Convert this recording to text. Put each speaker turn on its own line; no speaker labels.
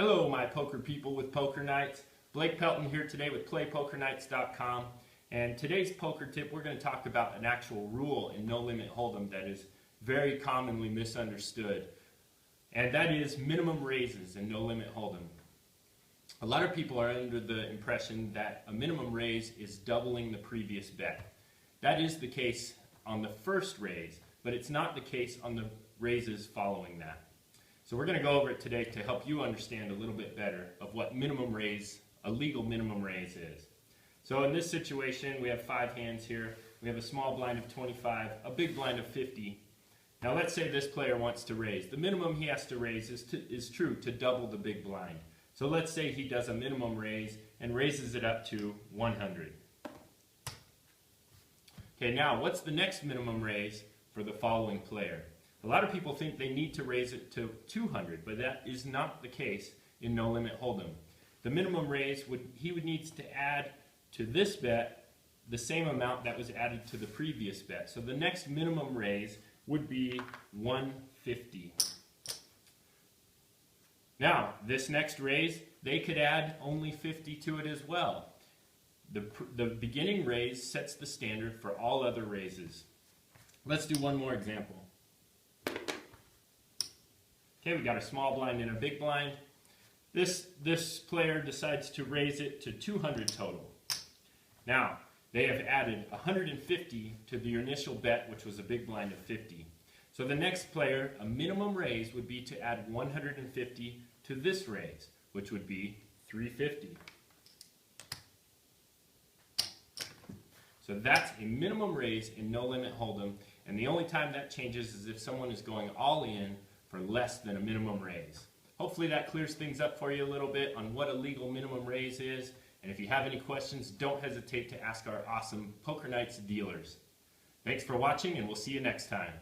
Hello, my poker people with Poker Nights. Blake Pelton here today with PlayPokerNights.com. And today's poker tip, we're going to talk about an actual rule in No Limit Hold'em that is very commonly misunderstood. And that is minimum raises in No Limit Hold'em. A lot of people are under the impression that a minimum raise is doubling the previous bet. That is the case on the first raise, but it's not the case on the raises following that. So we're going to go over it today to help you understand a little bit better of what minimum raise, a legal minimum raise is. So in this situation, we have 5 hands here. We have a small blind of 25, a big blind of 50. Now let's say this player wants to raise. The minimum he has to raise is true to double the big blind. So let's say he does a minimum raise and raises it up to 100. Okay, now what's the next minimum raise for the following player? A lot of people think they need to raise it to 200, but that is not the case in No Limit Hold'em. The minimum raise, he would need to add to this bet the same amount that was added to the previous bet. So the next minimum raise would be 150. Now, this next raise, they could add only 50 to it as well. The beginning raise sets the standard for all other raises. Let's do one more example. Okay, we got a small blind and a big blind. This player decides to raise it to 200 total. Now, they have added 150 to the initial bet, which was a big blind of 50. So the next player, a minimum raise would be to add 150 to this raise, which would be 350. So that's a minimum raise in No Limit Hold'em, and the only time that changes is if someone is going all in for less than a minimum raise. Hopefully that clears things up for you a little bit on what a legal minimum raise is, and if you have any questions, don't hesitate to ask our awesome Poker Nights dealers. Thanks for watching, and we'll see you next time.